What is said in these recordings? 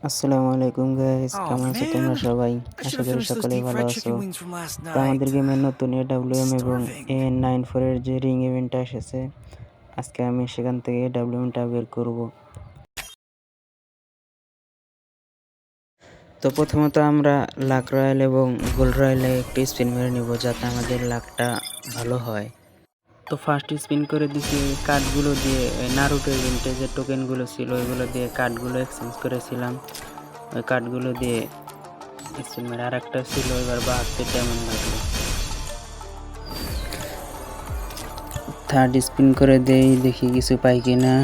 আসসালামু আলাইকুম guys, Oh কেমন আছো তোমরা man, সবাই? I should আশা have করি finished those সকলেই deep ভালো fried আছো। chicken wings from last তো আমাদের night. গেমের নতুন এডাব্লিউএম এবং Starving. AN94 এর যে রিং ইভেন্টটা এসেছে, আজকে আমি সেখান থেকে এডাব্লিউএমটা বের করব। তো প্রথমত আমরা লাক রয়্যাল এবং গোল্ড রয়্যালে একটি স্পিন মেরে নিব যাতে আমাদের লাকটা ভালো হয়। তো ফার্স্ট স্পিন করে দিছি কার্ডগুলো দিয়ে, নারুটো ইভেন্টে যে টোকেনগুলো ছিল ওইগুলো দিয়ে কার্ডগুলো এক্সচেঞ্জ করেছিলাম। ওই কার্ডগুলো দিয়ে স্পিন মেরে আর একটা ছিল এবার 72 ডায়মন্ড লাগলো। থার্ড স্পিন করে দেই, দেখি কিছু পাই কিনা।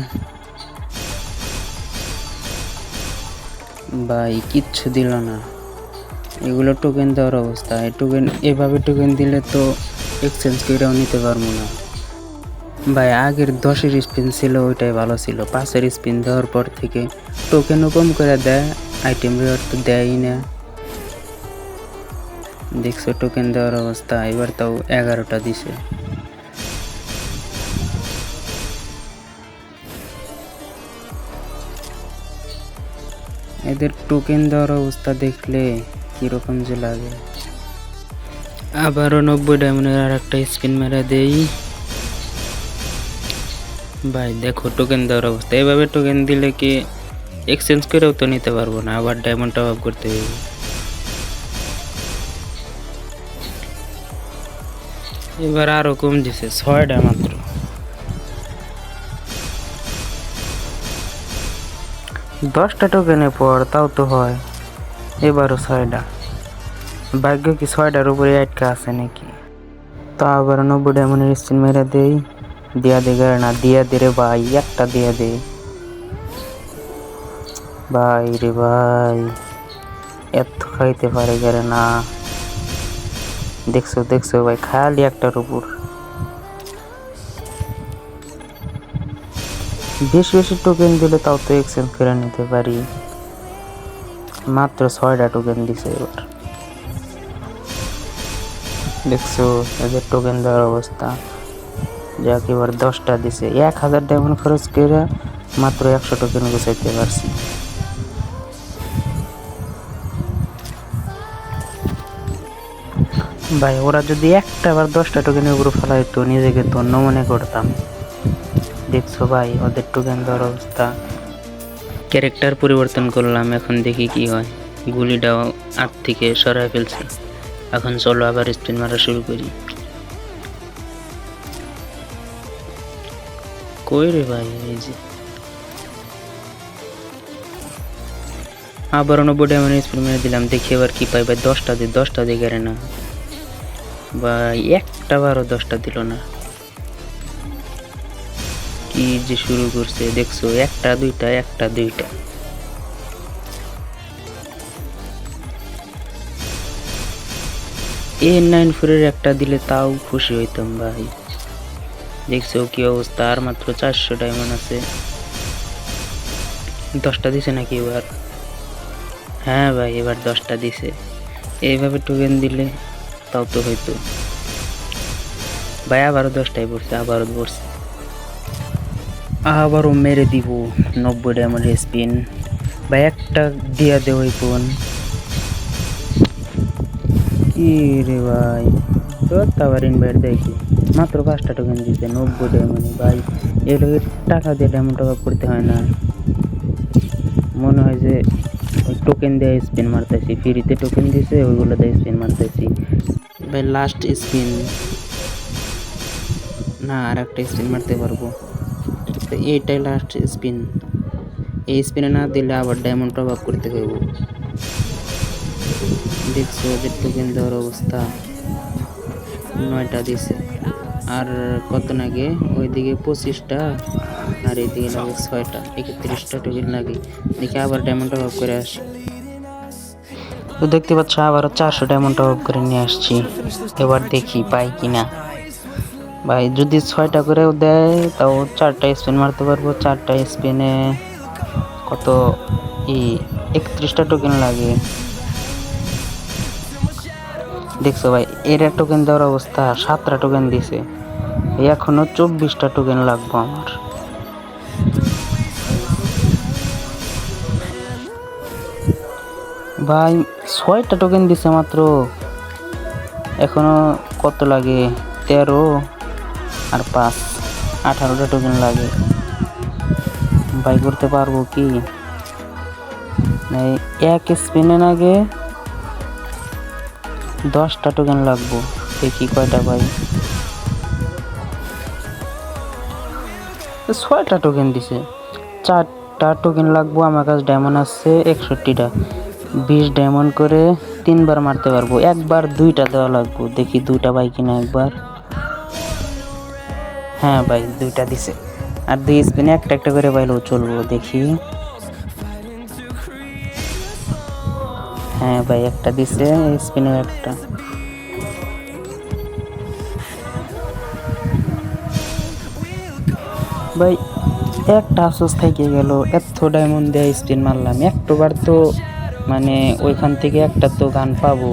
ভাই কিচ্ছু দিল না, এগুলো টোকেন দেওয়ার অবস্থা। এই টোকেন এভাবে টোকেন দিলে তো এক্সচেঞ্জ করেও নিতে পারবো না। ভাই আগের 10-এর স্পিন ছিল ওইটাই ভালো ছিল, 5-এর স্পিন দেওয়ার পর থেকে টোকেনও কম করে দেয়, আইটেম রিওয়ার্ড তো দেয়ই না। দেখছো টোকেন দেওয়ার অবস্থা, এবার তাও 11টা দিছে। এদের টোকেন দেওয়ার অবস্থা দেখলে কিরকম যে লাগে। আবারও 90 ডায়মন্ডের আর একটা স্পিন মেরে দেই। ভাই দেখো টোকেন দেওয়ার অবস্থা, এভাবে টোকেন দিলে কি এক্সচেঞ্জ করেও তো নিতে পারবো না, আবার ডায়মন্ড টপ আপ করতে হবে। এবার আরো কম দিছে, 6টা মাত্র। 10টা টোকেনের পর তাও তো হয়, এবারও 6টা। ভাগ্য কি 6টার উপরে আটকা আছে নাকি? তা আবার 90 ডায়মন্ডের স্পিন মেরে দেই, দিয়া দে না, দিয়া দে রে ভাই, একটা দিয়া দে ভাই রে ভাই, এত খাইতে পারে গেলে না। দেখছো দেখছো ভাই, খালি একটার উপর। বেশি বেশি টোকেন দিলে তাও তো এক্সচেঞ্জ করে নিতে পারি, মাত্র 6টা টোকেন দিছে এবার। দেখছো এদের টোকেন দেওয়ার অবস্থা, যাক এবার 10টা দিছে। 1000 ডায়মন্ড খরচ করে মাত্র 100 টোকেন গুছাইতে পারছি। ভাই ওরা যদি একটা বার 10টা টোকেনের উপর ফেলাইতো নিজেকে ধন্য মনে করতাম। দেখছো ভাই ওদের টোকেন দেওয়ার অবস্থা। ক্যারেক্টার পরিবর্তন করলাম, এখন দেখি কি হয়। গুলিটাও 8 থেকে সরাই ফেলছি। এখন চলো আবার স্পিন মারা শুরু করি। কই রে ভাই, এই যে আবার 90 ডায়মন্ড স্পিন মেরে দিলাম, দেখি এবার কি পাই। ভাই 10টা দিয়ে গেলে না ভাই, একটা বারও 10টা দিল না। কি যে শুরু করছে দেখছো, একটা দুইটা। AN94 এর একটা দিলে তাও খুশি হইতাম ভাই। দেখছো কি অবস্থা, আর মাত্র 400 ডায়মন্ড আছে। 10টা দিছে নাকি এবার? হ্যাঁ ভাই এবার 10টা দিছে। এইভাবে টোকেন দিলে তাও তো হইতো। ভাই আবারও 10টাই পড়ছে, আবারও মেরে দিব 90 ডায়মন্ডের স্পিন। ভাই একটা দিয়া দে ওই ফোন। কি রে ভাই, তোর আবার ইনভাইট দেখি, মাত্র 5টা টোকেন দিছে 90 ডায়মন্ডে। ভাই এর টাকা দিয়ে ডায়মন্ড টপ আপ করতে হয় না, মনে হয় যে ওই টোকেন দিয়ে স্পিন মারতেছি, ফ্রিতে টোকেন দিছে ওইগুলো দিয়ে স্পিন মারতেছি। ভাই লাস্ট স্পিন, না আর একটা স্পিন মারতে পারবো, তো এইটাই লাস্ট স্পিন। এই স্পিনে না দিলে আবার ডায়মন্ড টপ আপ করতে হইব। দেখছো ওদের টোকেন দেওয়ার অবস্থা, 9টা দিছে। আর কত লাগে, ওইদিকে 25টা আর এইদিকে লাগে 6টা, 31টা টোকেন লাগে। দেখি আবার ডায়মন্ড টপ আপ করে আসি। তো দেখতে পাচ্ছ আবারও 400 ডায়মন্ড টপ আপ করে নিয়ে আসছি। Should have finished those deep এবার fried দেখি chicken পাই wings from কিনা। last night. ভাই যদি 6টা করেও দেয় তাও 4টা স্পিন মারতে পারবো। 4টা স্পিনে কত, ই 31টা টোকেন লাগে। দেখছো ভাই এর টোকেন দেওয়ার অবস্থা, 7টা টোকেন দিছে, এখনো 24টা টোকেন লাগবে আমার। ভাই 6টা টোকেন দিছে মাত্র, এখনো কত লাগে 13 আর 5 18টা টোকেন লাগে। ভাই করতে পারবো কি? এক স্পিনে আগে 10টা টোকেন লাগবো, দেখি কয়টা পাই। 6টা টোকেন দিছে, 4টা টোকেন লাগবো। আমার কাছে ডায়মন্ড আছে 61টা, 20 ডায়মন্ড করে 3বার মারতে পারবো। একবার 2টা দেওয়া লাগবো, দেখি 2টা পাই কিনা একবার। হ্যাঁ ভাই 2টা দিছে, আর 2 স্পিনে একটা একটা করে পাইলেও চলবো, দেখি। হ্যাঁ ভাই একটা দিছে, স্পিনে একটা। ভাই একটা আফসোস থেকে গেল, এত ডায়মন্ড দিয়ে স্পিন মারলাম, একটাবার তো মানে ওইখান থেকে একটা তো গান পাবো,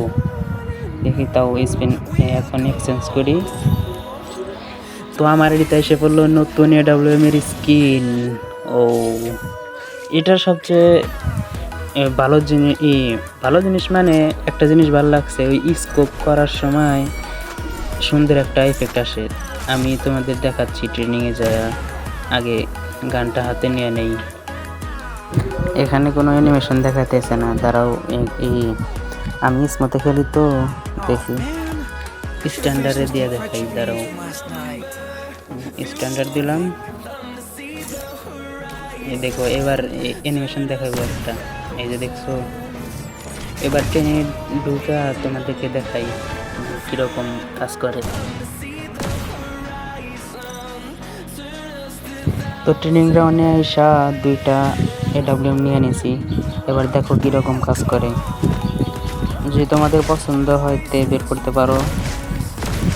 দেখি। তাও স্পিন এখন এক্সচেঞ্জ করি। তো আমার এটা এসে পড়লো নতুন AWM এর স্কিন। ও, এটার সবচেয়ে ভালো জিনিস মানে একটা জিনিস ভালো লাগছে, ওই স্কোপ করার সময় সুন্দর একটা এফেক্ট আসে। আমি তোমাদের দেখাচ্ছি, ট্রেনিংয়ে যায় আগে গানটা হাতে নিয়ে নেই। এখানে কোনো অ্যানিমেশন দেখাতেছে না, দাঁড়াও। আমি স্মুথে খেলি তো, দেখি স্ট্যান্ডার্ডে দিয়ে দেখাই, দাঁড়াও। স্ট্যান্ডার্ড দিলাম, এই দেখো এবার অ্যানিমেশন দেখাবো একটা, এই যে দেখছো। এবার ট্রেনে ঢুকা তোমাদেরকে দেখাই কিরকম কাজ করে। তো ট্রেনিং গ্রাউন্ডে আইসা 2টা AWM নিয়ে নিয়েছি, এবার দেখো কিরকম কাজ করে। যদি তোমাদের পছন্দ হয় তে বের করতে পারো।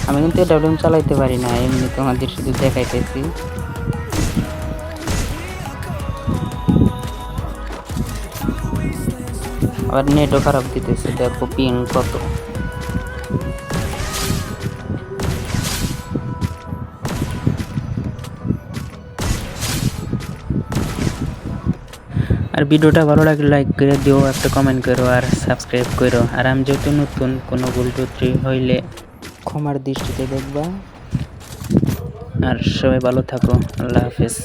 আমি কিন্তু AWM চালাইতে পারি না, এমনি তোমাদের শুধু দেখাইতেছি। আবার নেটও খারাপ দিতেছে, দেখো পিং কত। আর ভিডিওটা ভালো লাগলে লাইক করে দিও, একটা কমেন্ট করো আর সাবস্ক্রাইব করো। আর আমি যেহেতু নতুন, কোনো ভুল ত্রুটি হইলে ক্ষমার দৃষ্টিতে দেখবা। আর সবাই ভালো থাকো, আল্লাহ হাফেজ।